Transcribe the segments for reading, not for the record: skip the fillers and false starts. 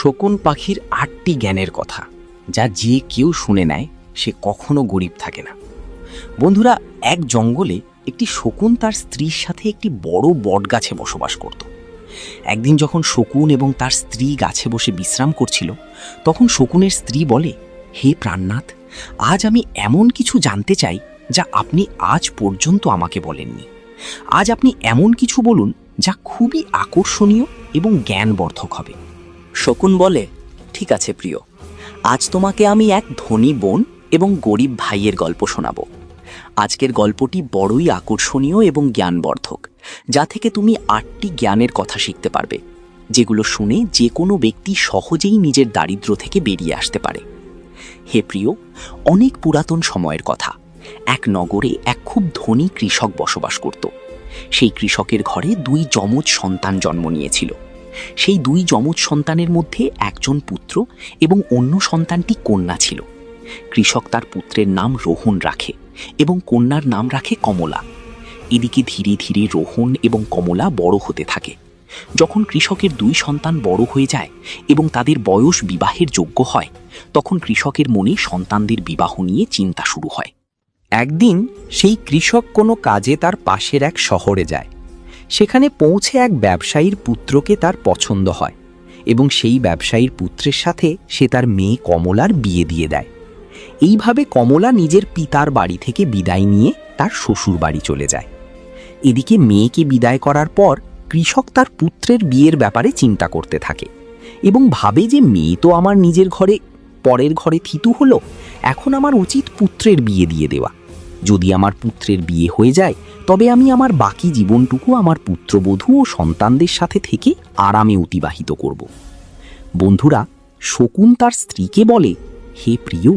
শকুন পাখির ৮টি জ্ঞানের কথা, যা যে কেউ শুনে নেয় সে কখনো গরিব থাকে না। বন্ধুরা, এক জঙ্গলে একটি শকুন তার স্ত্রীর সাথে একটি বড় বটগাছে বসবাস করত। একদিন যখন শকুন এবং তার স্ত্রী গাছে বসে বিশ্রাম করছিল, তখন শকুনের স্ত্রী বলে, হে প্রাণনাথ, আজ আমি এমন কিছু জানতে চাই যা আপনি আজ পর্যন্ত আমাকে বলেননি। আজ আপনি এমন কিছু বলুন যা খুবই আকর্ষণীয় এবং জ্ঞানবর্ধক হবে। শকুন বলে, ঠিক আছে প্রিয়, আজ তোমাকে আমি এক ধনী বোন এবং গরিব ভাইয়ের গল্প শোনাব। আজকের গল্পটি বড়ই আকর্ষণীয় এবং জ্ঞানবর্ধক, যা থেকে তুমি ৮টি জ্ঞানের কথা শিখতে পারবে, যেগুলো শুনে যে কোনো ব্যক্তি সহজেই নিজের দারিদ্র্য থেকে বেরিয়ে আসতে পারে। হে প্রিয়, অনেক পুরাতন সময়ের কথা। এক নগরে এক খুব ধনী কৃষক বসবাস করত। সেই কৃষকের ঘরে ২ যমজ সন্তান জন্ম নিয়েছিল। সেই ২ যমজ সন্তানের মধ্যে একজন পুত্র এবং অন্য সন্তানটি কন্যা ছিল। কৃষক তার পুত্রের নাম রোহন রাখে এবং কন্যার নাম রাখে কমলা। এদিকে ধীরে ধীরে রোহন এবং কমলা বড় হতে থাকে। যখন কৃষকের ২ সন্তান বড় হয়ে যায় এবং তাদের বয়স বিবাহের যোগ্য হয়, তখন কৃষকের মনে সন্তানদের বিবাহ নিয়ে চিন্তা শুরু হয়। একদিন সেই কৃষক কোনো কাজে তার পাশের এক শহরে যায়। সেখানে পৌঁছে এক ব্যবসায়ীর পুত্রকে তার পছন্দ হয় এবং সেই ব্যবসায়ীর পুত্রের সাথে সে তার মেয়ে কমলার বিয়ে দিয়ে দেয়। এইভাবে কমলা নিজের পিতার বাড়ি থেকে বিদায় নিয়ে তার শ্বশুর বাড়ি চলে যায়। এদিকে মেয়েকে বিদায় করার পর কৃষক তার পুত্রের বিয়ের ব্যাপারে চিন্তা করতে থাকে এবং ভাবে যে মেয়ে তো আমার নিজের ঘরে পরের ঘরে থিতু হলো, এখন আমার উচিত পুত্রের বিয়ে দিয়ে দেওয়া। যদি আমার পুত্রের বিয়ে হয়ে যায়, তবে আমি আমার বাকি জীবনটুকু আমার পুত্রবধূ ও সন্তানদের সাথে থেকে আরামে অতিবাহিত করব। বন্ধুরা, শকুন তার স্ত্রীকে বলে, হে প্রিয়,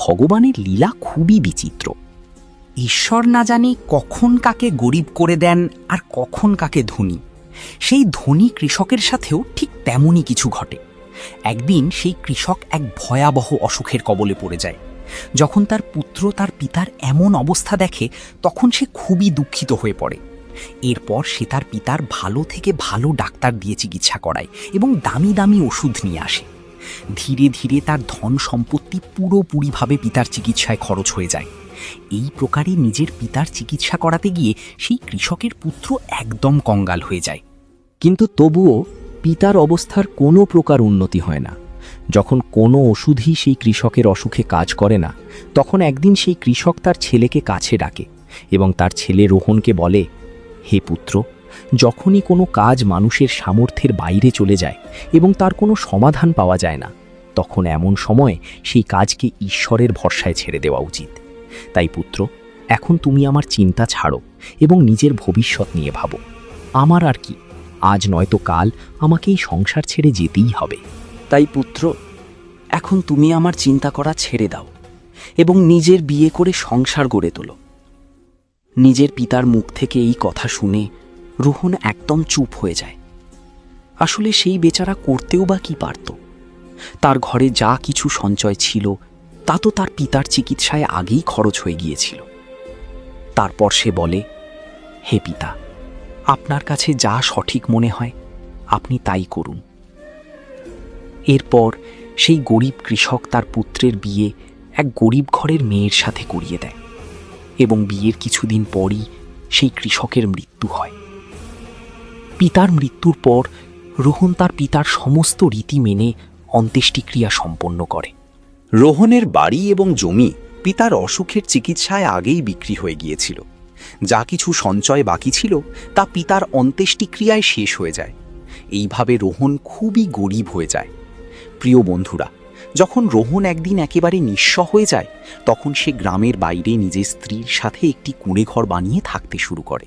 ভগবানের লীলা খুবই বিচিত্র। ঈশ্বর না জানি কখন কাকে গরিব করে দেন আর কখন কাকে ধনী। সেই ধনী কৃষকের সাথেও ঠিক তেমনই কিছু ঘটে। একদিন সেই কৃষক এক ভয়াবহ অসুখের কবলে পড়ে যায়। যখন তার পুত্র তার পিতার এমন অবস্থা দেখে, তখন সে খুবই দুঃখিত হয়ে পড়ে। এরপর সে তার পিতার ভালো থেকে ভালো ডাক্তার দিয়ে চিকিৎসা করায় এবং দামি দামি ওষুধ নিয়ে আসে। ধীরে ধীরে তার ধন সম্পত্তি পুরোপুরিভাবে পিতার চিকিৎসায় খরচ হয়ে যায়। এই প্রকারে নিজের পিতার চিকিৎসা করাতে গিয়ে সেই কৃষকের পুত্র একদম কঙ্গাল হয়ে যায়। কিন্তু তবুও পিতার অবস্থার কোনো প্রকার উন্নতি হয় না। যখন কোনো ওষুধই সেই কৃষকের অসুখে কাজ করে না, তখন একদিন সেই কৃষক তার ছেলেকে কাছে ডাকে এবং তার ছেলে রোহনকে বলে, হে পুত্র, যখনই কোনো কাজ মানুষের সামর্থ্যের বাইরে চলে যায় এবং তার কোনো সমাধান পাওয়া যায় না, তখন এমন সময় সেই কাজকে ঈশ্বরের ভরসায় ছেড়ে দেওয়া উচিত। তাই পুত্র, এখন তুমি আমার চিন্তা ছাড়ো এবং নিজের ভবিষ্যৎ নিয়ে ভাবো। আমার আর কি, আজ নয়তো কাল আমাকে এই সংসার ছেড়ে যেতেই হবে। তাই পুত্র, এখন তুমি আমার চিন্তা করা ছেড়ে দাও এবং নিজের বিয়ে করে সংসার গড়ে তোলো। নিজের পিতার মুখ থেকে এই কথা শুনে রোহন একদম চুপ হয়ে যায়। আসলে সেই বেচারা করতেও বা কি পারত? তার ঘরে যা কিছু সঞ্চয় ছিল তা তো তার পিতার চিকিৎসায় আগেই খরচ হয়ে গিয়েছিল। তারপর সে বলে, হে পিতা, আপনার কাছে যা সঠিক মনে হয় আপনি তাই করুন। এরপর সেই গরিব কৃষক তার পুত্রের বিয়ে এক গরিব ঘরের মেয়ের সাথে করিয়ে দেয় এবং বিয়ের কিছুদিন পরই সেই কৃষকের মৃত্যু হয়। পিতার মৃত্যুর পর রোহন তার পিতার সমস্ত রীতি মেনে অন্ত্যেষ্টিক্রিয়া সম্পন্ন করে। রোহনের বাড়ি এবং জমি পিতার অসুখের চিকিৎসায় আগেই বিক্রি হয়ে গিয়েছিল। যা কিছু সঞ্চয় বাকি ছিল তা পিতার অন্ত্যেষ্টিক্রিয়ায় শেষ হয়ে যায়। এইভাবে রোহন খুবই গরিব হয়ে যায়। প্রিয় বন্ধুরা, যখন রোহন একদিন একেবারে নিঃস্ব হয়ে যায়, তখন সে গ্রামের বাইরে নিজের স্ত্রীর সাথে একটি কুঁড়েঘর বানিয়ে থাকতে শুরু করে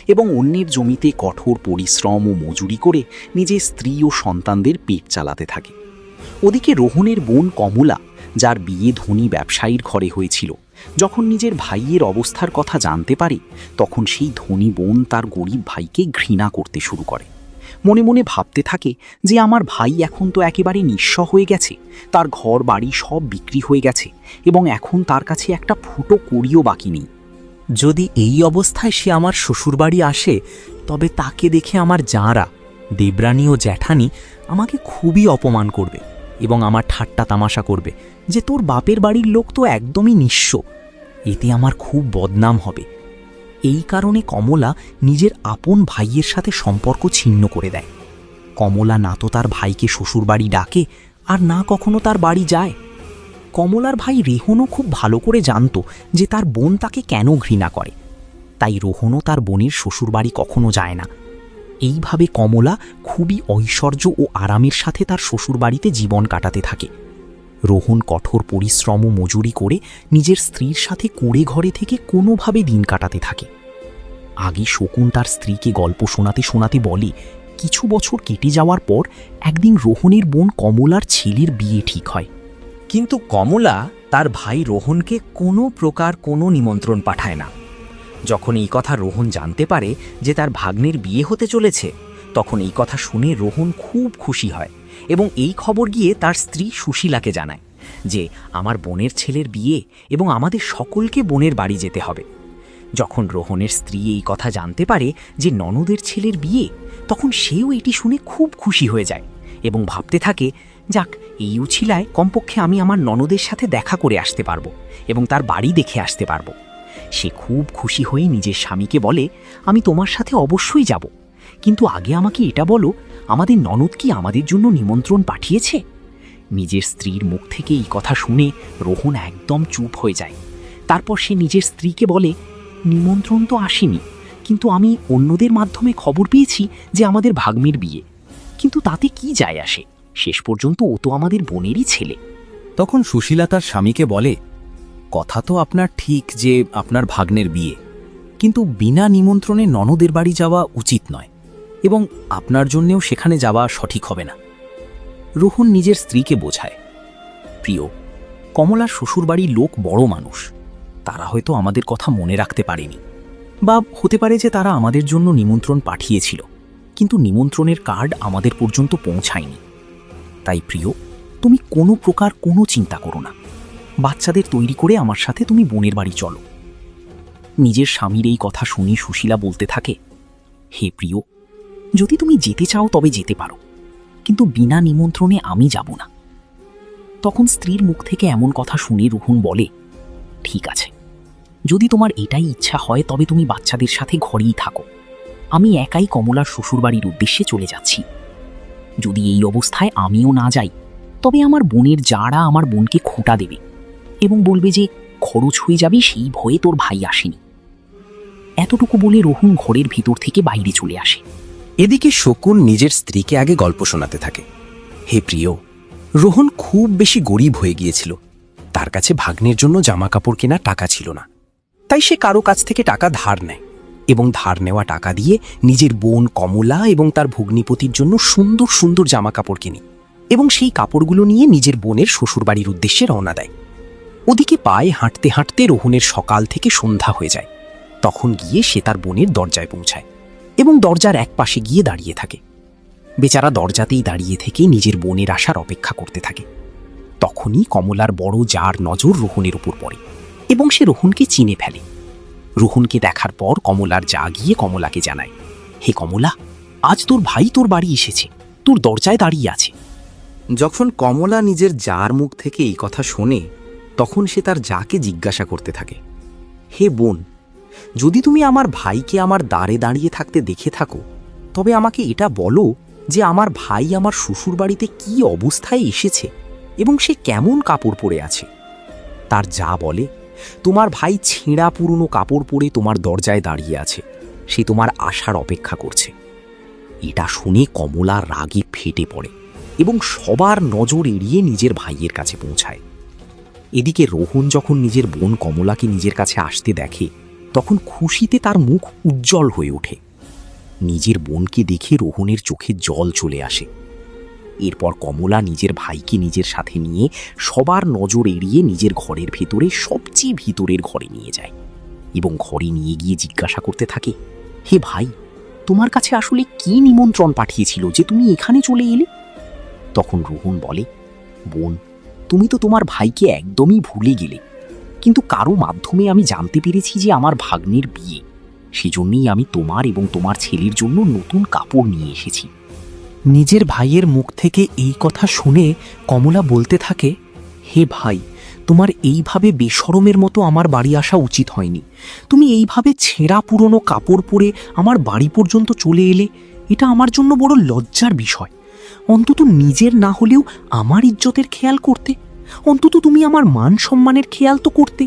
এবং অন্যের জমিতে কঠোর পরিশ্রম ও মজুরি করে নিজের স্ত্রী ও সন্তানদের পেট চালাতে থাকে। ওদিকে রোহনের বোন কমলা, যার বিয়ে ধনী ব্যবসায়ীর ঘরে হয়েছিল, যখন নিজের ভাইয়ের অবস্থার কথা জানতে পারে, তখন সেই ধনী বোন তার গরিব ভাইকে ঘৃণা করতে শুরু করে। মনে মনে ভাবতে থাকে যে আমার ভাই এখন তো একেবারে নিঃস্ব হয়ে গেছে, তার ঘর বাড়ি সব বিক্রি হয়ে গেছে এবং এখন তার কাছে একটা ফুটো কড়িও বাকি নেই। যদি এই অবস্থায় সে আমার শ্বশুরবাড়ি আসে, তবে তাকে দেখে আমার যাঁরা দেবরানী ও জ্যাঠানি আমাকে খুবই অপমান করবে এবং আমার ঠাট্টা তামাশা করবে যে তোর বাপের বাড়ির লোক তো একদমই নিঃস্ব। এতে আমার খুব বদনাম হবে। এই কারণে কমলা নিজের আপন ভাইয়ের সাথে সম্পর্ক ছিন্ন করে দেয়। কমলা না তো তার ভাইকে শ্বশুরবাড়ি ডাকে আর না কখনো তার বাড়ি যায়। কমলার ভাই রেহনও খুব ভালো করে জানত যে তার বোন তাকে কেন ঘৃণা করে, তাই রোহনও তার বোনের শ্বশুরবাড়ি কখনো যায় না। এইভাবে কমলা খুবই ঐশ্বর্য ও আরামের সাথে তার শ্বশুরবাড়িতে জীবন কাটাতে থাকে। রোহন কঠোর পরিশ্রম ও মজুরি করে নিজের স্ত্রীর সাথে কুঁড়ে ঘরে থেকে কোনোভাবে দিন কাটাতে থাকে। আগে শকুন তার স্ত্রীকে গল্প শোনাতে শোনাতে বলে, কিছু বছর কেটে যাওয়ার পর একদিন রোহনের বোন কমলার ছেলের বিয়ে ঠিক হয়। কিন্তু কমলা তার ভাই রোহনকে কোনো প্রকার কোনো নিমন্ত্রণ পাঠায় না। যখন এই কথা রোহন জানতে পারে যে তার ভাগ্নের বিয়ে হতে চলেছে, তখন এই কথা শুনে রোহন খুব খুশি হয় এবং এই খবর গিয়ে তার স্ত্রী সুশীলাকে জানায় যে আমার বোনের ছেলের বিয়ে এবং আমাদের সকলকে বোনের বাড়ি যেতে হবে। যখন রোহনের স্ত্রী এই কথা জানতে পারে যে ননদের ছেলের বিয়ে, তখন সেও এটি শুনে খুব খুশি হয়ে যায় এবং ভাবতে থাকে, যাক, এই উছিলায় কমপক্ষে আমি আমার ননদের সাথে দেখা করে আসতে পারবো এবং তার বাড়ি দেখে আসতে পারবো। সে খুব খুশি হয়ে নিজের স্বামীকে বলে, আমি তোমার সাথে অবশ্যই যাব, কিন্তু আগে আমাকে এটা বলো, আমাদের ননদ কি আমাদের জন্য নিমন্ত্রণ পাঠিয়েছে? নিজের স্ত্রীর মুখ থেকে এই কথা শুনে রোহন একদম চুপ হয়ে যায়। তারপর সে নিজের স্ত্রীকে বলে, নিমন্ত্রণ তো আসেনি, কিন্তু আমি অন্যদের মাধ্যমে খবর পেয়েছি যে আমাদের ভাগ্নির বিয়ে, কিন্তু তাতে কি যায় আসে, শেষ পর্যন্ত ও তো আমাদের বোনেরই ছেলে। তখন সুশীলা তার স্বামীকে বলে, কথা তো আপনার ঠিক যে আপনার ভাগ্নের বিয়ে, কিন্তু বিনা নিমন্ত্রণে ননদের বাড়ি যাওয়া উচিত নয় এবং আপনার জন্যেও সেখানে যাওয়া সঠিক হবে না। রোহন নিজের স্ত্রীকে বোঝায়, প্রিয়, কমলার শ্বশুরবাড়ির লোক বড় মানুষ, তারা হয়তো আমাদের কথা মনে রাখতে পারেনি, বা হতে পারে যে তারা আমাদের জন্য নিমন্ত্রণ পাঠিয়েছিল কিন্তু নিমন্ত্রণের কার্ড আমাদের পর্যন্ত পৌঁছায়নি। তাই প্রিয়, তুমি কোনো প্রকার কোনো চিন্তা করো না, বাচ্চাদের তৈরি করে আমার সাথে তুমি বোনের বাড়ি চলো। নিজের স্বামীর এই কথা শুনি সুশীলা বলতে থাকে, হে প্রিয়, যদি তুমি যেতে চাও তবে যেতে পারো, কিন্তু বিনা নিমন্ত্রণে আমি যাব না। তখন স্ত্রীর মুখ থেকে এমন কথা শুনে রোহন বলে, ঠিক আছে, যদি তোমার এটাই ইচ্ছা হয় তবে তুমি বাচ্চাদের সাথে ঘরেই থাকো, আমি একাই কমলার শ্বশুরবাড়ির উদ্দেশ্যে চলে যাচ্ছি। যদি এই অবস্থায় আমিও না যাই তবে আমার বোনের যারা আমার বোনকে খোঁটা দেবে এবং বলবে যে খরচ হয়ে যাবে, সেই ভয়ে তোর ভাই আসেনি। এতটুকু বলে রোহন ঘরের ভিতর থেকে বাইরে চলে আসে। এদিকে শকুন নিজের স্ত্রীকে আগে গল্প শোনাতে থাকে, হে প্রিয়, রোহন খুব বেশি গরিব হয়ে গিয়েছিল, তার কাছে ভাগ্নের জন্য জামা কাপড় কেনা টাকা ছিল না, তাই সে কারো কাছ থেকে টাকা ধার নেয় এবং ধার নেওয়া টাকা দিয়ে নিজের বোন কমলা এবং তার ভগ্নিপতির জন্য সুন্দর সুন্দর জামা কাপড় কিনে এবং সেই কাপড়গুলো নিয়ে নিজের বোনের শ্বশুরবাড়ির উদ্দেশ্যে রওনা দেয়। ওদিকে পায়ে হাঁটতে হাঁটতে রোহনের সকাল থেকে সন্ধ্যা হয়ে যায়। তখন গিয়ে সে তার বোনের দরজায় পৌঁছায় এবং দরজার এক পাশে গিয়ে দাঁড়িয়ে থাকে। বেচারা দরজাতেই দাঁড়িয়ে থেকে নিজের বোনের আসার অপেক্ষা করতে থাকে। তখনই কমলার বড় জার নজর রোহনের উপর পড়ে এবং সে রোহনকে চিনে ফেলে। রোহনকে দেখার পর কমলার যা গিয়ে কমলাকে জানায়, হে কমলা, আজ তোর ভাই তোর বাড়ি এসেছে, তোর দরজায় দাঁড়িয়ে আছে। যখন কমলা নিজের জার মুখ থেকে এই কথা শোনে, তখন সে তার জাকে জিজ্ঞাসা করতে থাকে, হে বোন, যদি তুমি আমার ভাইকে আমার দ্বারে দাঁড়িয়ে থাকতে দেখে থাকো তবে আমাকে এটা বলো যে আমার ভাই আমার শ্বশুরবাড়িতে কি অবস্থায় এসেছে এবং সে কেমন কাপড় পরে আছে। তার যা বলে, তোমার ভাই ছেঁড়া পুরনো কাপড় পরে তোমার দরজায় দাঁড়িয়ে আছে, সে তোমার আসার অপেক্ষা করছে। এটা শুনে কমলা রাগে ফেটে পড়ে এবং সবার নজর এড়িয়ে নিজের ভাইয়ের কাছে পৌঁছায়। এদিকে রোহন যখন নিজের বোন কমলাকে নিজের কাছে আসতে দেখে, তখন খুশিতে তার মুখ উজ্জ্বল হয়ে ওঠে। নিজের বোনকে দেখে রোহনের চোখে জল চলে আসে। এরপর কমলা নিজের ভাইকে নিজের সাথে নিয়ে সবার নজর এড়িয়ে নিজের ঘরের ভেতরে সবচেয়ে ভিতরের ঘরে নিয়ে যায় এবং ঘরে নিয়ে গিয়ে জিজ্ঞাসা করতে থাকে, হে ভাই, তোমার কাছে আসলে কি নিমন্ত্রণ পাঠিয়েছিল যে তুমি এখানে চলে এলে? তখন রোহন বলে, বোন, তুমি তো তোমার ভাইকে একদমই ভুলে গেলে, কিন্তু কারো মাধ্যমে আমি জানতে পেরেছি যে আমার ভাগ্নের বিয়ে, সেজন্যই আমি তোমার এবং তোমার ছেলের জন্য নতুন কাপড় নিয়ে এসেছি। নিজের ভাইয়ের মুখ থেকে এই কথা শুনে কমলা বলতে থাকে, হে ভাই, তোমার এইভাবে বেশরমের মতো আমার বাড়ি আসা উচিত হয়নি। তুমি এইভাবে ছেঁড়া পুরনো কাপড় পরে আমার বাড়ি পর্যন্ত চলে এলে, এটা আমার জন্য বড় লজ্জার বিষয়। অন্তত নিজের না হলেও আমার ইজ্জতের খেয়াল করতে, অন্তত তুমি আমার মান সম্মানের খেয়াল তো করতে।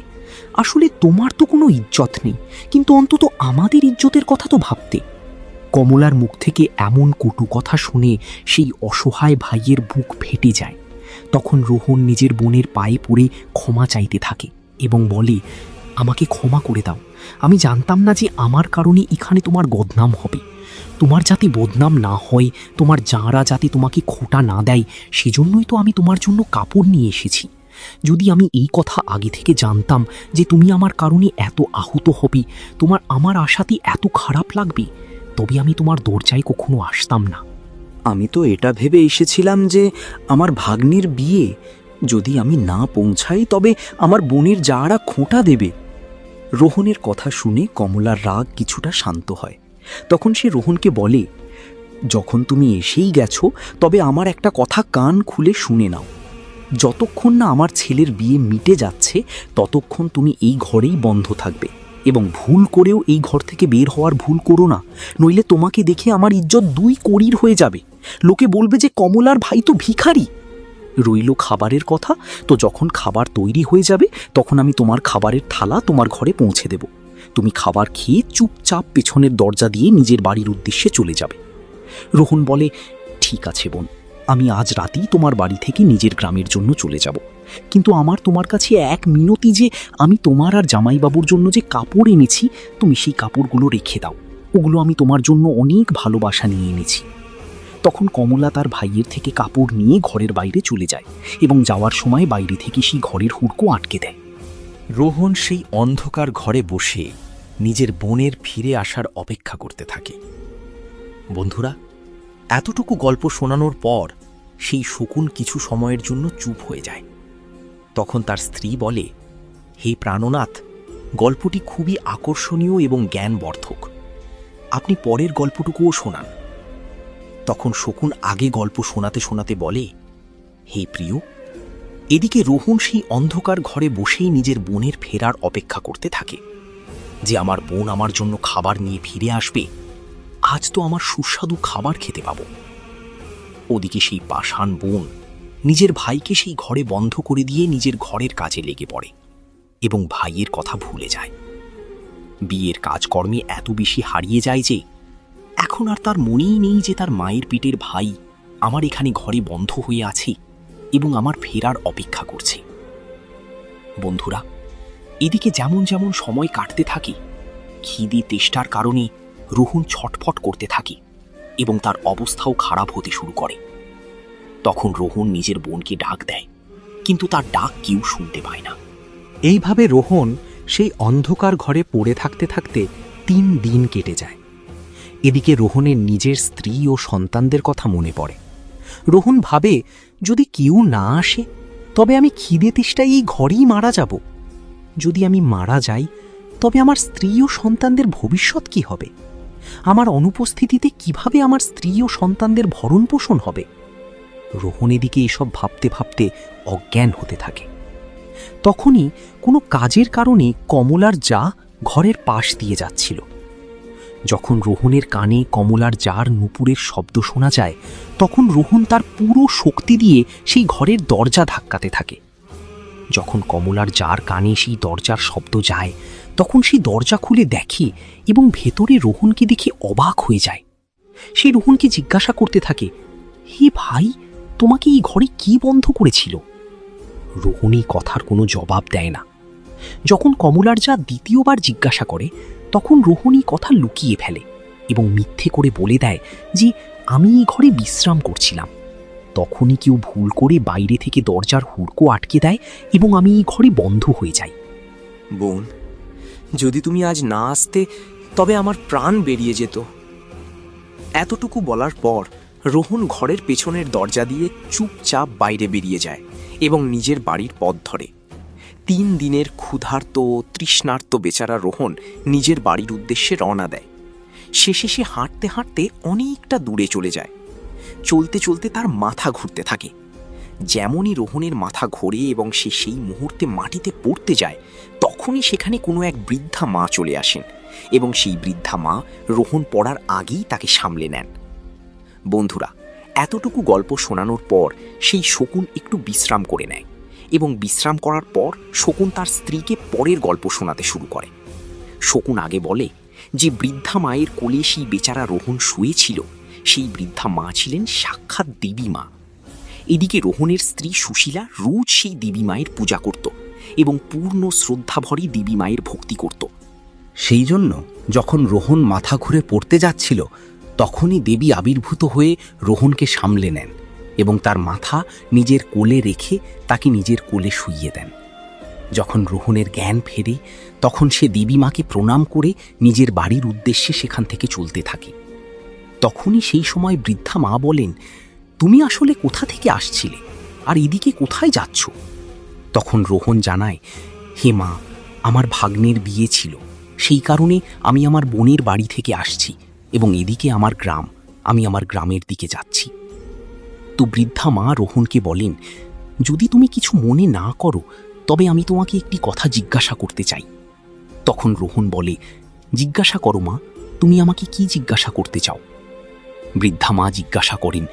আসলে তোমার তো কোনো ইজ্জত নেই, কিন্তু অন্তত আমাদের ইজ্জতের কথা তো ভাবতে। কমলার মুখ থেকে এমন কটু কথা শুনে সেই অসহায় ভাইয়ের বুক ফেটে যায়। তখন রোহন নিজের বোনের পায়ে পড়ে ক্ষমা চাইতে থাকে এবং বলে, আমাকে ক্ষমা করে দাও। আমি জানতাম না যে আমার কারণে এখানে তোমার বদনাম হবে। তোমার যাতে বদনাম না হয়, তোমার যাঁরা যাতে তোমাকে খোঁটা না দেয়, সেজন্যই তো আমি তোমার জন্য কাপড় নিয়ে এসেছি। যদি আমি এই কথা আগে থেকে জানতাম যে তুমি আমার কারণে এত আহত হবে, তোমার আমার আশাতে এত খারাপ লাগবে, তবে আমি তোমার দরজায় কখনো আসতাম না। আমি তো এটা ভেবে এসেছিলাম যে আমার ভাগ্নির বিয়ে যদি আমি না পৌঁছাই তবে আমার বোনের যারা খোঁটা দেবে। রোহনের কথা শুনে কমলার রাগ কিছুটা শান্ত হয়। তখন সে রোহনকে বলে, যখন তুমি এসেই গেছো তবে আমার একটা কথা কান খুলে শুনে নাও। যতক্ষণ না আমার ছেলের বিয়ে মিটে যাচ্ছে ততক্ষণ তুমি এই ঘরেই বন্ধ থাকবে, এবং ভুল করেও এই ঘর থেকে বের হওয়ার ভুল করো না, নইলে তোমাকে দেখে আমার ইজ্জত 2 কড়ির হয়ে যাবে। লোকে বলবে যে কমলার ভাই তো ভিখারি। রইল খাবারের কথা, তো যখন খাবার তৈরি হয়ে যাবে তখন আমি তোমার খাবারের থালা তোমার ঘরে পৌঁছে দেব। তুমি খাবার খেয়ে চুপচাপ পেছনের দরজা দিয়ে নিজের বাড়ির উদ্দেশ্যে চলে যাবে। রোহন বলে, ঠিক আছে বোন, আমি আজ রাতেই তোমার বাড়ি থেকে নিজের গ্রামের জন্য চলে যাব। কিন্তু আমার তোমার কাছে এক মিনতি যে আমি তোমার আর জামাইবাবুর জন্য যে কাপড় এনেছি, তুমি সেই কাপড়গুলো রেখে দাও। ওগুলো আমি তোমার জন্য অনেক ভালোবাসা নিয়ে এনেছি। তখন কমলা তার ভাইয়ের থেকে কাপড় নিয়ে ঘরের বাইরে চলে যায় এবং যাওয়ার সময় বাইরে থেকে সেই ঘরের হুড়কো আটকে দেয়। রোহন সেই অন্ধকার ঘরে বসে নিজের বোনের ফিরে আসার অপেক্ষা করতে থাকে। বন্ধুরা, এতটুকু গল্প শোনানোর পর সেই শকুন কিছু সময়ের জন্য চুপ হয়ে যায়। তখন তার স্ত্রী বলে, হে প্রাণনাথ, গল্পটি খুবই আকর্ষণীয় এবং জ্ঞানবর্ধক। আপনি পরের গল্পটুকুও শোনান। তখন শকুন আগে গল্প শোনাতে শোনাতে বলে, হে প্রিয়, এদিকে রোহন সেই অন্ধকার ঘরে বসেই নিজের বোনের ফেরার অপেক্ষা করতে থাকে, যে আমার বোন আমার জন্য খাবার নিয়ে ফিরে আসবে। আজ তো আমার সুস্বাদু খাবার খেতে পাব। ওদিকে সেই পাষাণ বোন নিজের ভাইকে সেই ঘরে বন্ধ করে দিয়ে নিজের ঘরের কাজে লেগে পড়ে এবং ভাইয়ের কথা ভুলে যায়। বিয়ের কাজকর্মে এত বেশি হারিয়ে যায় যে এখন আর তার মনেই নেই যে তার মায়ের পেটের ভাই আমার এখানে ঘরে বন্ধ হয়ে আছে এবং আমার ফেরার অপেক্ষা করছে। বন্ধুরা, এদিকে যেমন যেমন সময় কাটতে থাকে, খিদে তেষ্টার কারণে রোহন ছটফট করতে থাকে এবং তার অবস্থাও খারাপ হতে শুরু করে। তখন রোহন নিজের বোনকে ডাক দেয়, কিন্তু তার ডাক কেউ শুনতে পায় না। এইভাবে রোহন সেই অন্ধকার ঘরে পড়ে থাকতে থাকতে 3 দিন কেটে যায়। এদিকে রোহনের নিজের স্ত্রী ও সন্তানদের কথা মনে পড়ে। রোহন ভাবে, যদি কেউ না আসে তবে আমি খিদে তেষ্টায় এই ঘরেই মারা যাব। যদি আমি মারা যাই তবে আমার স্ত্রী ও সন্তানদের ভবিষ্যৎ কি হবে? আমার অনুপস্থিতিতে কিভাবে আমার স্ত্রী ও সন্তানদের ভরণ পোষণ হবে? রোহন এদিকে এসব ভাবতে ভাবতে অজ্ঞান হতে থাকে। তখনই কোনো কাজের কারণে কমলার জা ঘরের পাশ দিয়ে যাচ্ছিল। যখন রোহনের কানে কমলার জার নুপুরের শব্দ শোনা যায়, তখন রোহন তার পুরো শক্তি দিয়ে সেই ঘরের দরজা ধাক্কাতে থাকে। যখন কমলার জার কানে সেই দরজার শব্দ যায়, তখন সেই দরজা খুলে দেখে এবং ভেতরে রোহনকে দেখে অবাক হয়ে যায়। সেই রোহনকে জিজ্ঞাসা করতে থাকে, হে ভাই, তোমাকে এই ঘরে কি বন্ধ করেছিল? রোহন এই কথার কোনো জবাব দেয় না। যখন কমলার জা দ্বিতীয়বার জিজ্ঞাসা করে, তখন রোহন এই কথা লুকিয়ে ফেলে এবং মিথ্যে করে বলে দেয় যে আমি এই ঘরে বিশ্রাম করছিলাম। তখনই কেউ ভুল করে বাইরে থেকে দরজার হুড়কো আটকে দেয় এবং আমি এই ঘরে বন্ধ হয়ে যাই। বোন, যদি তুমি আজ না আসতে তবে আমার প্রাণ বেরিয়ে যেত। এতটুকু বলার পর রোহন ঘরের পেছনের দরজা দিয়ে চুপচাপ বাইরে বেরিয়ে যায় এবং নিজের বাড়ির পথ ধরে। 3 দিনের ক্ষুধার্ত ও তৃষ্ণার্ত বেচারা রোহন নিজের বাড়ির উদ্দেশ্যে রওনা দেয়। শেষে সে হাঁটতে হাঁটতে অনেকটা দূরে চলে যায়। চলতে চলতে তার মাথা ঘুরতে থাকে। যেমনই রোহনের মাথা ঘোরে এবং সে সেই মুহূর্তে মাটিতে পড়তে যায়, তখনই সেখানে কোনো এক বৃদ্ধা মা চলে আসেন এবং সেই বৃদ্ধা মা রোহন পড়ার আগেই তাকে সামলে নেন। বন্ধুরা, এতটুকু গল্প শোনানোর পর সেই শকুন একটু বিশ্রাম করে নেয় এবং বিশ্রাম করার পর শকুন তার স্ত্রীকে পরের গল্প শোনাতে শুরু করে। শকুন আগে বলে যে বৃদ্ধা মায়ের কোলে সেই বেচারা রোহন শুয়েছিল, সেই বৃদ্ধা মা ছিলেন সাক্ষাৎ দেবী মা। এদিকে রোহনের স্ত্রী সুশীলা রোজ সেই দেবী মায়ের পূজা করত এবং পূর্ণ শ্রদ্ধাভরে দেবী মায়ের ভক্তি করত। সেই জন্য যখন রোহন মাথা ঘুরে পড়তে যাচ্ছিল, তখনই দেবী আবির্ভূত হয়ে রোহনকে সামলে নেন এবং তার মাথা নিজের কোলে রেখে তাকে নিজের কোলে শুইয়ে দেন। যখন রোহনের জ্ঞান ফেরে, তখন সে দেবী মাকে প্রণাম করে নিজের বাড়ির উদ্দেশ্যে সেখান থেকে চলতে থাকে। তখনই সেই সময় বৃদ্ধা মা বলেন, তুমি আসলে কোথা থেকে আসছিলে আর এদিকে কোথায় যাচ্ছ? তখন রোহন জানায়, হে মা, আমার ভাগ্নের বিয়ে ছিল, সেই কারণে আমি আমার বোনের বাড়ি থেকে আসছি এবং এদিকে আমার গ্রাম, আমি আমার গ্রামের দিকে যাচ্ছি। তো বৃদ্ধা মা রোহনকে বলেন, যদি তুমি কিছু মনে না করো তবে আমি তোমাকে একটি কথা জিজ্ঞাসা করতে চাই। তখন রোহন বলে, জিজ্ঞাসা করো মা, তুমি আমাকে কি জিজ্ঞাসা করতে চাও? বৃদ্ধা মা জিজ্ঞাসা করেন,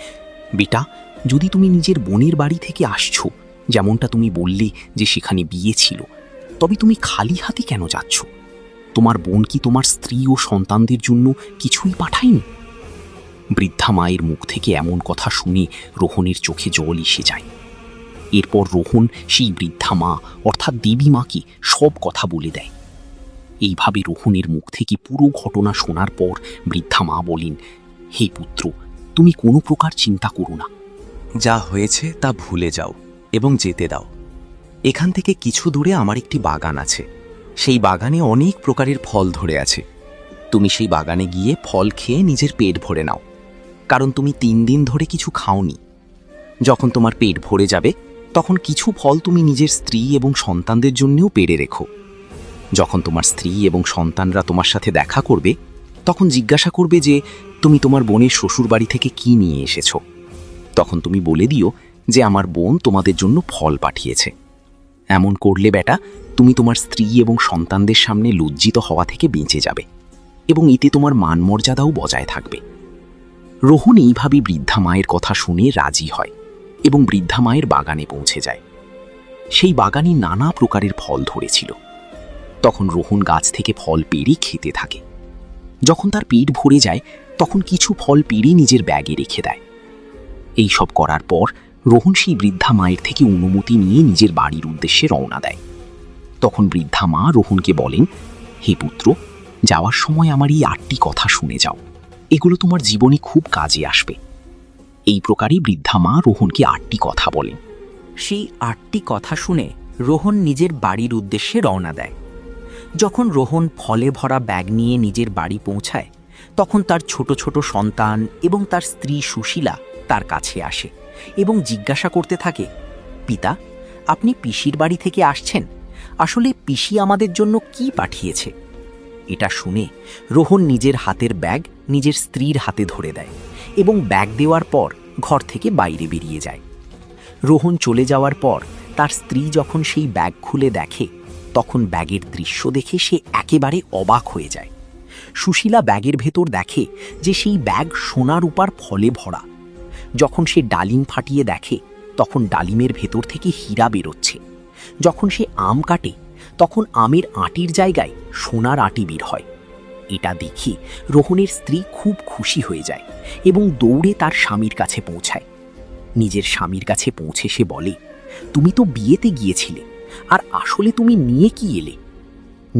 বেটা, যদি তুমি নিজের বোনের বাড়ি থেকে আসছো, যেমনটা তুমি বললে যে সেখানে বিয়ে ছিল, তবে তুমি খালি হাতে কেন যাচ্ছ? তোমার বোন কি তোমার স্ত্রী ও সন্তানদের জন্য কিছুই পাঠায়নি? বৃদ্ধা মায়ের মুখ থেকে এমন কথা শুনে রোহনের চোখে জল এসে যায়। এরপর রোহন সেই বৃদ্ধা মা অর্থাৎ দেবী মাকে সব কথা বলে দেয়। এইভাবে রোহনের মুখ থেকে পুরো ঘটনা শোনার পর বৃদ্ধা মা বলেন, হে পুত্র, তুমি কোনো প্রকার চিন্তা করো না। যা হয়েছে তা ভুলে যাও এবং যেতে দাও। এখান থেকে কিছু দূরে আমার একটি বাগান আছে। সেই বাগানে অনেক প্রকারের ফল ধরে আছে। তুমি সেই বাগানে গিয়ে ফল খেয়ে নিজের পেট ভরে নাও, কারণ তুমি 3 দিন ধরে কিছু খাওনি। যখন তোমার পেট ভরে যাবে, তখন কিছু ফল তুমি নিজের স্ত্রী এবং সন্তানদের জন্যও পেড়ে রেখো। যখন তোমার স্ত্রী এবং সন্তানরা তোমার সাথে দেখা করবে, তখন জিজ্ঞাসা করবে যে তুমি তোমার বোনের শ্বশুর বাড়ি থেকে কি নিয়ে এসেছো। তখন তুমি বলে দিও যে আমার বোন তোমাদের জন্য ফল পাঠিয়েছে। এমন করলে বেটা, তুমি তোমার স্ত্রী এবং সন্তানদের সামনে লজ্জিত হওয়া থেকে বেঁচে যাবে এবং এতে তোমার মান মর্যাদাও বজায় থাকবে। রোহন এইভাবে বৃদ্ধা মায়ের কথা শুনে রাজি হয় এবং বৃদ্ধা মায়ের বাগানে পৌঁছে যায়। সেই বাগানে নানা প্রকারের ফল ধরেছিল। তখন রোহন গাছ থেকে ফল পেড়ে খেতে থাকে। যখন তার পেট ভরে যায়, তখন কিছু ফল পেড়ে নিজের ব্যাগে রেখে দেয়। এই সব করার পর রোহন সেই বৃদ্ধা মায়ের থেকে অনুমতি নিয়ে নিজের বাড়ির উদ্দেশ্যে রওনা দেয়। তখন বৃদ্ধা মা রোহনকে বলেন, হে পুত্র, যাওয়ার সময় আমার এই 8টি কথা শুনে যাও, এগুলো তোমার জীবনে খুব কাজে আসবে। এই প্রকারই বৃদ্ধা মা রোহনকে 8টি কথা বলেন। সেই 8টি কথা শুনে রোহন নিজের বাড়ির উদ্দেশ্যে রওনা দেয়। যখন রোহন ফলে ভরা ব্যাগ নিয়ে নিজের বাড়ি পৌঁছায়, তখন তার ছোট ছোট সন্তান এবং তার স্ত্রী সুশীলা তার কাছে আসে এবং জিজ্ঞাসা করতে থাকে, পিতা, আপনি পিসির বাড়ি থেকে আসছেন, আসলে পিসি আমাদের জন্য কি পাঠিয়েছে? এটা শুনে রোহন নিজের হাতের ব্যাগ নিজের স্ত্রীর হাতে ধরে দেয় এবং ব্যাগ দেওয়ার পর ঘর থেকে বাইরে বেরিয়ে যায়। রোহন চলে যাওয়ার পর তার স্ত্রী যখন সেই ব্যাগ খুলে দেখে, তখন ব্যাগের দৃশ্য দেখে সে একেবারে অবাক হয়ে যায়। সুশীলা ব্যাগের ভেতর দেখে যে সেই ব্যাগ সোনা রূপার ফলে ভরা। যখন সে ডালিম ফাটিয়ে দেখে, তখন ডালিমের ভেতর থেকে হীরা বেরোচ্ছে। যখন সে আম কাটে, তখন আমের আটির জায়গায় সোনার আটি বের হয়। এটা দেখে রোহনের স্ত্রী খুব খুশি হয়ে যায় এবং দৌড়ে তার স্বামীর কাছে পৌঁছায়। নিজের স্বামীর কাছে পৌঁছে সে বলে, তুমি তো বিয়েতে গিয়েছিলে, আর আসলে তুমি নিয়ে কি এলে?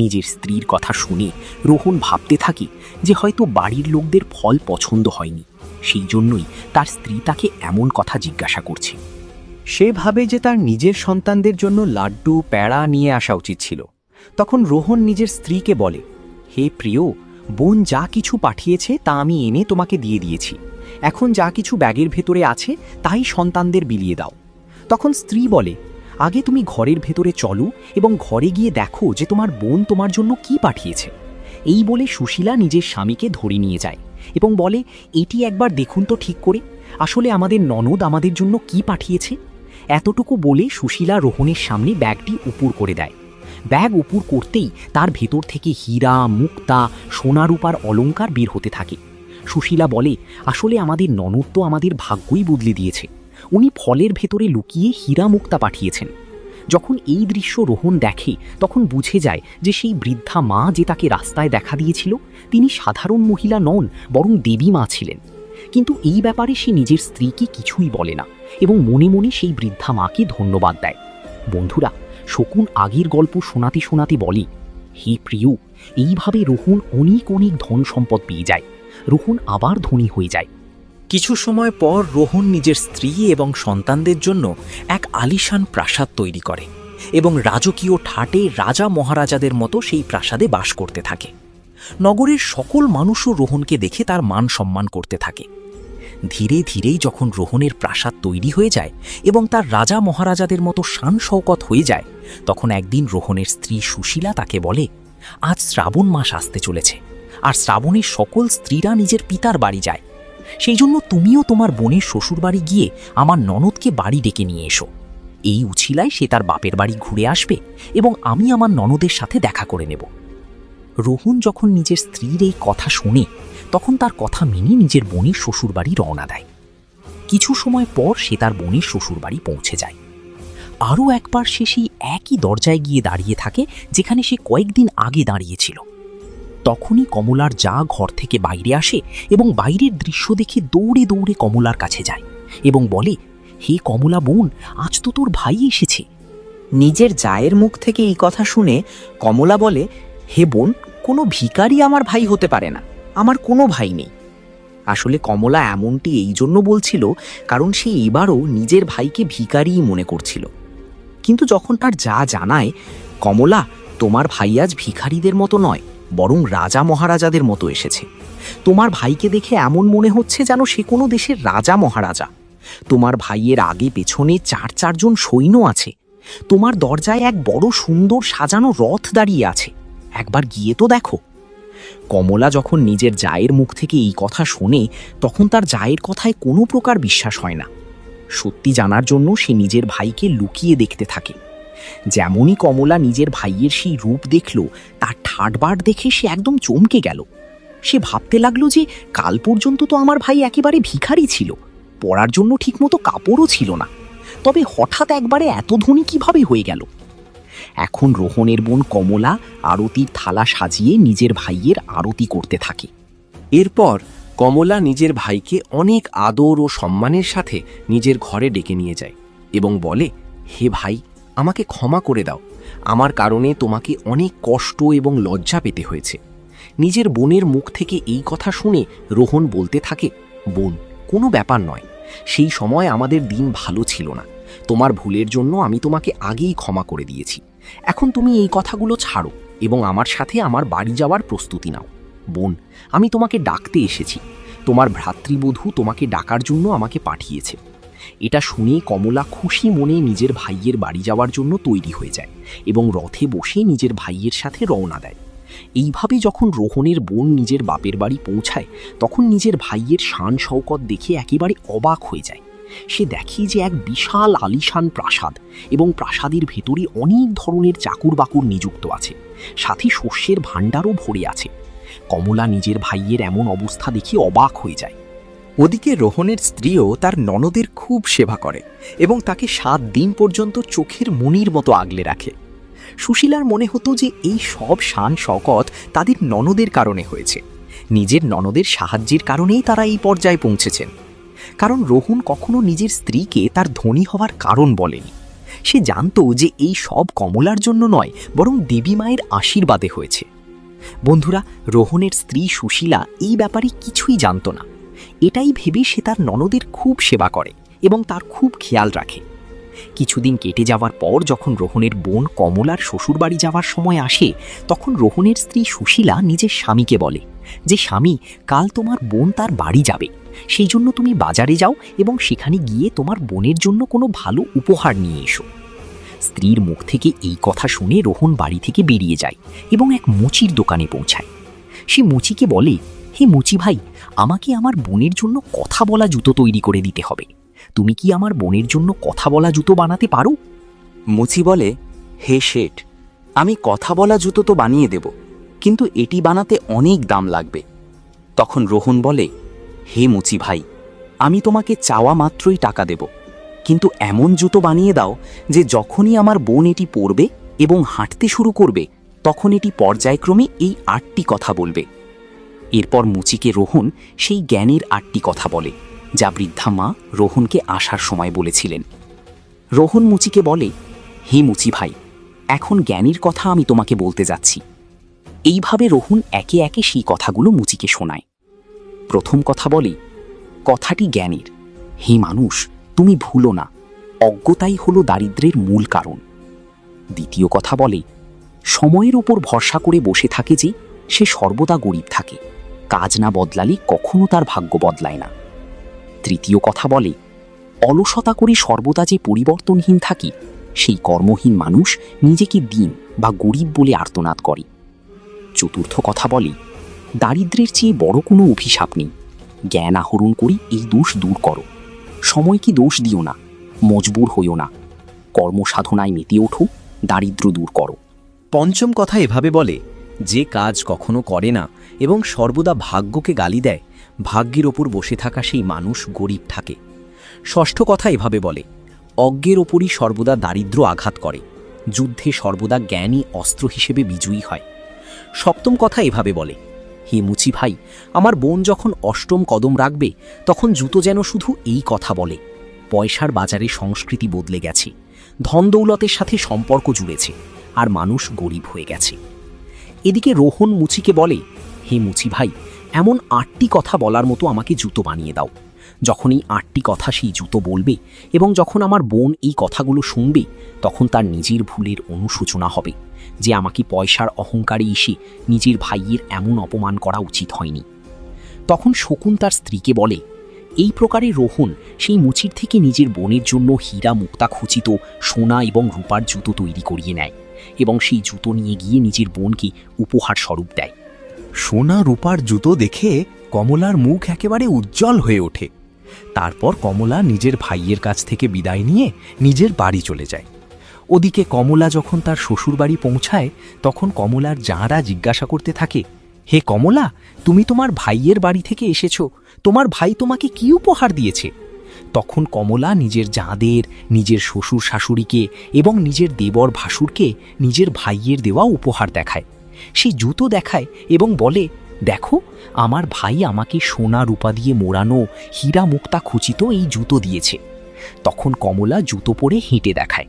নিজের স্ত্রীর কথা শুনে রোহন ভাবতে থাকে যে হয়তো বাড়ির লোকদের ফল পছন্দ হয়নি, সেই জন্যই তার স্ত্রী তাকে এমন কথা জিজ্ঞাসা করছে। সে ভাবে যে তার নিজের সন্তানদের জন্য লাড্ডু প্যাড়া নিয়ে আসা উচিত ছিল। তখন রোহন নিজের স্ত্রীকে বলে, হে প্রিয়, বোন যা কিছু পাঠিয়েছে তা আমি এনে তোমাকে দিয়ে দিয়েছি। এখন যা কিছু ব্যাগের ভেতরে আছে তাই সন্তানদের বিলিয়ে দাও। তখন স্ত্রী বলে, আগে তুমি ঘরের ভেতরে চলো এবং ঘরে গিয়ে দেখো যে তোমার বোন তোমার জন্য কি পাঠিয়েছে। এই বলে সুশীলা নিজের স্বামীকে ধরে নিয়ে যায় এবং বলে, এটি একবার দেখুন তো ঠিক করে, আসলে আমাদের ননদ আমাদের জন্য কি পাঠিয়েছে? এতটুকু বলে সুশীলা রোহনের সামনে ব্যাগটি উপুর করে দেয়। ব্যাগ উপুর করতেই তার ভেতর থেকে হীরা, মুক্তা, সোনা রূপার অলংকার বের হতে থাকে। সুশীলা বলে, আসলে আমাদের ননদ তো আমাদের ভাগ্যই বদলে দিয়েছে। উনি ফলের ভেতরে লুকিয়ে হীরা মুক্তা পাঠিয়েছেন। যখন এই দৃশ্য রোহন দেখে তখন বুঝে যায় যে সেই বৃদ্ধা মা যে তাকে রাস্তায় দেখা দিয়েছিল তিনি সাধারণ মহিলা নন, বরং দেবী মা ছিলেন। কিন্তু এই ব্যাপারে সে নিজের স্ত্রীকে কিছুই বলে না এবং মনে মনে সেই বৃদ্ধা মাকে ধন্যবাদ দেয়। বন্ধুরা, শকুন আগের গল্প শোনাতে শোনাতে বলে, হে প্রিয়, এইভাবে রোহন অনেক অনেক ধন সম্পদ পেয়ে যায়। রোহন আবার ধনী হয়ে যায়। কিছু সময় পর রোহন নিজের স্ত্রী এবং সন্তানদের জন্য এক আলিশান প্রাসাদ তৈরি করে এবং রাজকীয় ঠাটে রাজা মহারাজাদের মতো সেই প্রাসাদে বাস করতে থাকে। নগরের সকল মানুষও রোহনকে দেখে তার মান সম্মান করতে থাকে। ধীরে ধীরেই যখন রোহনের প্রাসাদ তৈরি হয়ে যায় এবং তার রাজা মহারাজাদের মতো শান শৌকত হয়ে যায়, তখন একদিন রোহনের স্ত্রী সুশীলা তাকে বলে, আজ শ্রাবণ মাস আসতে চলেছে, আর শ্রাবণের সকল স্ত্রীরা নিজের পিতার বাড়ি যায়। সেই জন্য তুমিও তোমার বোনের শ্বশুর বাড়ি গিয়ে আমার ননদকে বাড়ি ডেকে নিয়ে এসো। এই উছিলায় সে তার বাপের বাড়ি ঘুরে আসবে এবং আমি আমার ননদের সাথে দেখা করে নেব। রোহন যখন নিজের স্ত্রীর এই কথা শোনে তখন তার কথা মেনে নিজের বোনের শ্বশুরবাড়ি রওনা দেয়। কিছু সময় পর সে তার বোনের শ্বশুরবাড়ি পৌঁছে যায়। আরও একবার সে সেই একই দরজায় গিয়ে দাঁড়িয়ে থাকে যেখানে সে কয়েকদিন আগে দাঁড়িয়েছিল। তখনই কমলার যা ঘর থেকে বাইরে আসে এবং বাইরের দৃশ্য দেখে দৌড়ে দৌড়ে কমলার কাছে যায় এবং বলে, হে কমলা বোন, আজ তো তোর ভাই এসেছে। নিজের জায়ের মুখ থেকে এই কথা শুনে কমলা বলে, হে বোন, কোনো ভিখারি আমার ভাই হতে পারে না, আমার কোনো ভাই নেই। আসলে কমলা এমনটি এই জন্য বলছিল কারণ সে এবারও নিজের ভাইকে ভিখারিই মনে করছিল। কিন্তু যখন তার যা জানায়, কমলা, তোমার ভাই আজ ভিখারিদের মতো নয়, বরং রাজা মহারাজাদের মতো এসেছে। তোমার ভাইকে দেখে এমন মনে হচ্ছে যেন সে কোনো দেশের রাজা মহারাজা। তোমার ভাইয়ের আগে পেছনে চারজন সৈন্য আছে। তোমার দরজায় এক বড় সুন্দর সাজানো রথ দাঁড়িয়ে আছে, একবার গিয়ে তো দেখো। কমলা যখন নিজের জায়ের মুখ থেকে এই কথা শোনে তখন তার জায়ের কথায় কোনো প্রকার বিশ্বাস হয় না। সত্যি জানার জন্য সে নিজের ভাইকে লুকিয়ে দেখতে থাকে। যেমনই কমলা নিজের ভাইয়ের সেই রূপ দেখল, তার ঠাটবাট দেখে সে একদম চমকে গেল। সে ভাবতে লাগলো যে কাল পর্যন্ত তো আমার ভাই একেবারে ভিখারি ছিল, পরার জন্য ঠিকমতো কাপড়ও ছিল না, তবে হঠাৎ একবারে এত ধনী কিভাবে হয়ে গেল? এখন রোহনের বোন কমলা আরতির থালা সাজিয়ে নিজের ভাইয়ের আরতি করতে থাকে। এরপর কমলা নিজের ভাইকে অনেক আদর ও সম্মানের সাথে নিজের ঘরে ডেকে নিয়ে যায় এবং বলে, হে ভাই, আমাকে ক্ষমা করে দাও, আমার কারণে তোমাকে অনেক কষ্ট এবং লজ্জা পেতে হয়েছে। নিজের বোনের মুখ থেকে এই কথা শুনে রোহন বলতে থাকে, বোন, কোনো ব্যাপার নয়, সেই সময় আমাদের দিন ভালো ছিল না, তোমার ভুলের জন্য আমি তোমাকে আগেই ক্ষমা করে দিয়েছি। এখন তুমি এই কথাগুলো ছাড়ো এবং আমার সাথে আমার বাড়ি যাওয়ার প্রস্তুতি নাও। বোন, আমি তোমাকে ডাকতে এসেছি, তোমার ভ্রাতৃবধূ তোমাকে ডাকার জন্য আমাকে পাঠিয়েছে। এটা শুনে কমলা খুশি মনে নিজের ভাইয়ের বাড়ি যাওয়ার জন্য তৈরি হয়ে যায় এবং রথে বসে নিজের ভাইয়ের সাথে রওনা দেয়। এইভাবে যখন রোহনের বোন নিজের বাপের বাড়ি পৌঁছায় তখন নিজের ভাইয়ের শান শৌকত দেখে একেবারে অবাক হয়ে যায়। সে দেখে যে এক বিশাল আলিশান প্রাসাদ এবং প্রাসাদের ভেতরে অনেক ধরনের চাকুর বাকুর নিযুক্ত আছে, সাথে শস্যের ভাণ্ডারও ভরে আছে। কমলা নিজের ভাইয়ের এমন অবস্থা দেখে অবাক হয়ে যায়। ওদিকে রোহনের স্ত্রীও তার ননদের খুব সেবা করে এবং তাকে 7 দিন পর্যন্ত চোখের মণির মতো আগলে রাখে। সুশীলার মনে হতো যে এই সব শান শওকত তাদের ননদের কারণে হয়েছে, নিজের ননদের সাহায্যের কারণেই তারা এই পর্যায়ে পৌঁছেছেন। কারণ রোহন কখনো নিজের স্ত্রীকে তার ধনী হওয়ার কারণ বলেনি। সে জানত যে এই সব কমলার জন্য নয়, বরং দেবী মায়ের আশীর্বাদে হয়েছে। বন্ধুরা, রোহনের স্ত্রী সুশীলা এই ব্যাপারে কিছুই জানত না। এটাই ভেবে সে তার ননদের খুব সেবা করে এবং তার খুব খেয়াল রাখে। কিছুদিন কেটে যাওয়ার পর যখন রোহনের বোন কমলার শ্বশুরবাড়ি যাওয়ার সময় আসে তখন রোহনের স্ত্রী সুশীলা নিজের স্বামীকে বলে যে, স্বামী, কাল তোমার বোন তার বাড়ি যাবে, সেই জন্য তুমি বাজারে যাও এবং সেখানে গিয়ে তোমার বোনের জন্য কোনো ভালো উপহার নিয়ে এসো। স্ত্রীর মুখ থেকে এই কথা শুনে রোহন বাড়ি থেকে বেরিয়ে যায় এবং এক মুচির দোকানে পৌঁছায়। সে মুচিকে বলে, হে মুচি ভাই, আমাকে আমার বোনের জন্য কথা বলা জুতো তৈরি করে দিতে হবে। তুমি কি আমার বোনের জন্য কথা বলা জুতো বানাতে পারো? মুচি বলে, হে শেঠ, আমি কথা বলা জুতো তো বানিয়ে দেব, কিন্তু এটি বানাতে অনেক দাম লাগবে। তখন রোহন বলে, হে মুচি ভাই, আমি তোমাকে চাওয়া মাত্রই টাকা দেব, কিন্তু এমন জুতো বানিয়ে দাও যে যখনই আমার বোন এটি পরবে এবং হাঁটতে শুরু করবে তখন এটি পর্যায়ক্রমে এই 8টি কথা বলবে। এরপর মুচিকে রোহন সেই জ্ঞানের 8টি কথা বলে, যা বৃদ্ধা মা রোহনকে আসার সময় বলেছিলেন। রোহন মুচিকে বলে, হে মুচি ভাই, এখন জ্ঞানীর কথা আমি তোমাকে বলতে যাচ্ছি। এইভাবে রোহন একে একে সেই কথাগুলো মুচিকে শোনায়। প্রথম কথা বলে, কথাটি জ্ঞানীর। হে মানুষ, তুমি ভুলো না, অজ্ঞতাই হলো দারিদ্র্যের মূল কারণ। দ্বিতীয় কথা বলে, সময়ের ওপর ভরসা করে বসে থাকে যে সে সর্বদা গরিব থাকে, কাজ না বদলালে কখনো তার ভাগ্য বদলায় না। তৃতীয় কথা বলে, অলসতা করে সর্বদা যে পরিবর্তনহীন থাকি সেই কর্মহীন মানুষ নিজেকে দিন বা গরিব বলে আর্তনাদ করে। চতুর্থ কথা বলে, দারিদ্র্যের চেয়ে বড় কোনো অভিশাপ নেই, জ্ঞান আহরণ করে এই দোষ দূর করো। সময়কে দোষ দিও না, মজবুর হইও না, কর্মসাধনায় মেতে ওঠো, দারিদ্র্য দূর করো। পঞ্চম কথা এভাবে বলে, যে কাজ কখনো করে না এবং সর্বদা ভাগ্যকে গালি দেয়, ভাগ্যের ওপর বসে থাকা সেই মানুষ গরিব থাকে। ষষ্ঠ কথা এভাবে বলে, অজ্ঞের ওপরই সর্বদা দারিদ্র্য আঘাত করে, যুদ্ধে সর্বদা জ্ঞানই অস্ত্র হিসেবে বিজয়ী হয়। সপ্তম কথা এভাবে বলে, হে মুচি ভাই, আমার বোন যখন অষ্টম কদম রাখবে তখন জুতো যেন শুধু এই কথা বলে, পয়সার বাজারে সংস্কৃতি বদলে গেছে, ধন দৌলতের সাথে সম্পর্ক জুড়েছে, আর মানুষ গরিব হয়ে গেছে। এদিকে রোহন মুচিকে বলে, হে মুচি ভাই, এমন 8টি কথা বলার মতো আমাকে জুতো বানিয়ে দাও। যখন এই 8টি কথা সেই জুতো বলবে এবং যখন আমার বোন এই কথাগুলো শুনবে তখন তার নিজের ভুলের অনুশোচনা হবে যে আমাকে পয়সার অহংকারে এসে নিজের ভাইয়ের এমন অপমান করা উচিত হয়নি। তখন শকুন তার স্ত্রীকে বলে, এই প্রকারে রোহন সেই মুচির থেকে নিজের বোনের জন্য হীরা মুক্তা খচিত সোনা এবং রূপার জুতো তৈরি করিয়ে নেয় এবং সেই জুতো নিয়ে গিয়ে নিজের বোনকে উপহার স্বরূপ দেয়। সোনা রূপার জুতো দেখে কমলার মুখ একেবারে উজ্জ্বল হয়ে ওঠে। তারপর কমলা নিজের ভাইয়ের কাছ থেকে বিদায় নিয়ে নিজের বাড়ি চলে যায়। ওদিকে কমলা যখন তার শ্বশুরবাড়ি পৌঁছায় তখন কমলার যাঁরা জিজ্ঞাসা করতে থাকে, হে কমলা, তুমি তোমার ভাইয়ের বাড়ি থেকে এসেছো, তোমার ভাই তোমাকে কি উপহার দিয়েছে? তখন কমলা নিজের যাঁদের, নিজের শ্বশুর শাশুড়িকে এবং নিজের দেবর ভাসুরকে নিজের ভাইয়ের দেওয়া উপহার দেখায়। সেই জুতো দেখায় এবং বলে, দেখো, আমার ভাই আমাকে সোনা রূপা দিয়ে মোড়ানো হীরা মুক্তা খচিত এই জুতো দিয়েছে। তখন কমলা জুতো পরে হেঁটে দেখায়।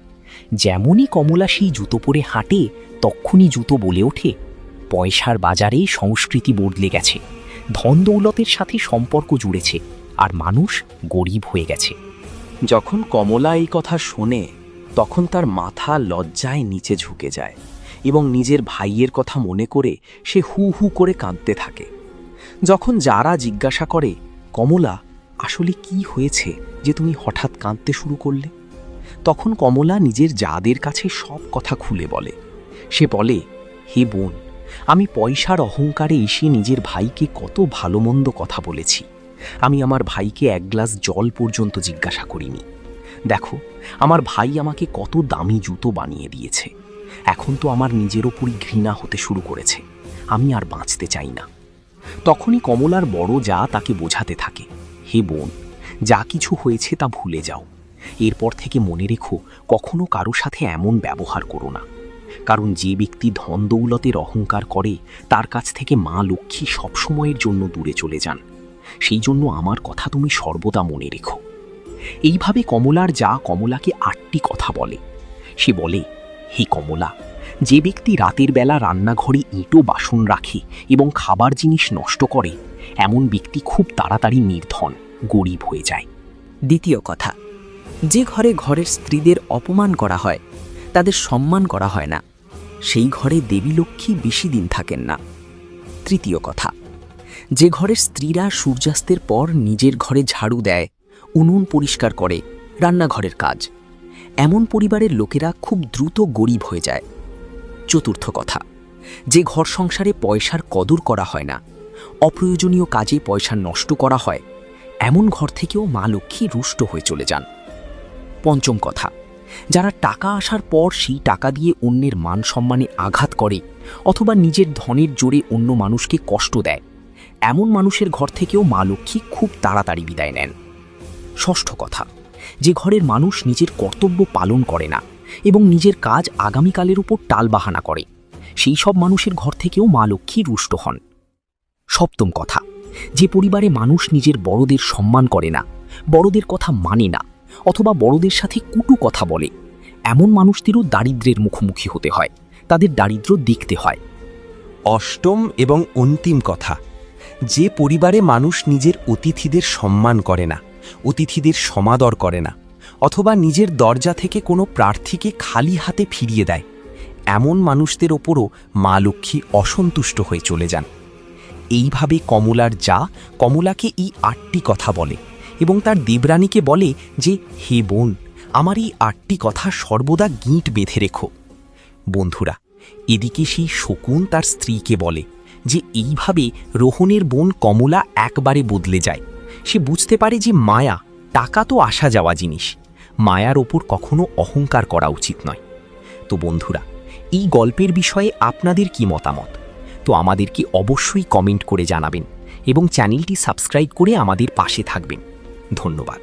যেমনই কমলা সেই জুতো পরে হাঁটে তক্ষুনি জুতো বলে ওঠে, পয়সার বাজারে সংস্কৃতি বদলে গেছে, ধন দৌলতের সাথে সম্পর্ক জুড়েছে, আর মানুষ গরিব হয়ে গেছে। যখন কমলা এই কথা শোনে তখন তার মাথা লজ্জায় নিচে ঝুঁকে যায় এবং নিজের ভাইয়ের কথা মনে করে সে হু হু করে কাঁদতে থাকে। যখন যারা জিজ্ঞাসা করে, কমলা, আসলে কি হয়েছে যে তুমি হঠাৎ কাঁদতে শুরু করলে, তখন কমলা নিজের যাদের কাছে সব কথা খুলে বলে। সে বলে, হে বোন, আমি পয়সার অহংকারে এসে নিজের ভাইকে কত ভালো মন্দ কথা বলেছি। আমি আমার ভাইকে এক গ্লাস জল পর্যন্ত জিজ্ঞাসা করিনি। দেখো, আমার ভাই আমাকে কত দামি জুতো বানিয়ে দিয়েছে। এখন তো আমার নিজের ওপরই ঘৃণা হতে শুরু করেছে, আমি আর বাঁচতে চাই না। তখনই কমলার বড় যা তাকে বোঝাতে থাকে, হে বোন, যা কিছু হয়েছে তা ভুলে যাও। এরপর থেকে মনে রেখো, কখনো কারো সাথে এমন ব্যবহার করো না, কারণ যে ব্যক্তি ধন দৌলতের অহংকার করে তার কাছ থেকে মা লক্ষ্মী সবসময়ের জন্য দূরে চলে যান। সেই জন্য আমার কথা তুমি সর্বদা মনে রেখো। এইভাবে কমলার যা কমলাকে 8টি কথা বলে। সে বলে, হে কমলা, যে ব্যক্তি রাতের বেলা রান্নাঘরে ইঁটো বাসন রাখে এবং খাবার জিনিস নষ্ট করে, এমন ব্যক্তি খুব তাড়াতাড়ি নির্ধন, গরিব হয়ে যায়। দ্বিতীয় কথা, যে ঘরে ঘরের স্ত্রীদের অপমান করা হয়, তাদের সম্মান করা হয় না, সেই ঘরে দেবী লক্ষ্মী বেশি দিন থাকেন না। তৃতীয় কথা, যে ঘরের স্ত্রীরা সূর্যাস্তের পর নিজের ঘরে ঝাড়ু দেয়, উনুন পরিষ্কার করে, রান্নাঘরের কাজ, এমন পরিবারের লোকেরা খুব দ্রুত গরিব হয়ে যায়। চতুর্থ কথা, যে ঘর সংসারে পয়সার কদর করা হয় না, অপ্রয়োজনীয় কাজে পয়সা নষ্ট করা হয়, এমন ঘর থেকেও মা লক্ষ্মী রুষ্ট হয়ে চলে যান। পঞ্চম কথা, যারা টাকা আসার পর সেই টাকা দিয়ে অন্যের মান সম্মানে আঘাত করে অথবা নিজের ধনের জোরে অন্য মানুষকে কষ্ট দেয়, এমন মানুষের ঘর থেকেও মা লক্ষ্মী খুব তাড়াতাড়ি বিদায় নেন। ষষ্ঠ কথা, যে ঘরের মানুষ নিজের কর্তব্য পালন করে না এবং নিজের কাজ আগামীকালের উপর টালবাহানা করে, সেই সব মানুষের ঘর থেকেও মা লক্ষ্মী রুষ্ট হন। সপ্তম কথা, যে পরিবারে মানুষ নিজের বড়দের সম্মান করে না, বড়দের কথা মানে না অথবা বড়দের সাথে কটু কথা বলে, এমন মানুষদেরও দারিদ্র্যের মুখোমুখি হতে হয়, তাদের দারিদ্র্য দেখতে হয়। অষ্টম এবং অন্তিম কথা, যে পরিবারে মানুষ নিজের অতিথিদের সম্মান করে না, অতিথিদের সমাদর করে না অথবা নিজের দরজা থেকে কোনো প্রার্থীকে খালি হাতে ফিরিয়ে দেয়, এমন মানুষদের ওপরও মা লক্ষ্মী অসন্তুষ্ট হয়ে চলে যান। এইভাবে কমলার যা কমলাকে এই 8টি কথা বলে এবং তার দেবরানীকে বলে যে, হে বোন, আমার এই 8টি কথা সর্বদা গিঁট বেঁধে রেখো। বন্ধুরা, এদিকে সেই শকুন তার স্ত্রীকে বলে যে এইভাবে রোহনের বোন কমলা একবারে বদলে যায়। সে বুঝতে পারে যে মায়া, টাকা তো আসা যাওয়া জিনিস, মায়ার ওপর কখনো অহংকার করা উচিত নয়। তো বন্ধুরা, এই গল্পের বিষয়ে আপনাদের কি মতামত? তো আমাদেরকে অবশ্যই কমেন্ট করে জানাবেন এবং চ্যানেলটি সাবস্ক্রাইব করে আমাদের পাশে থাকবেন। ধন্যবাদ।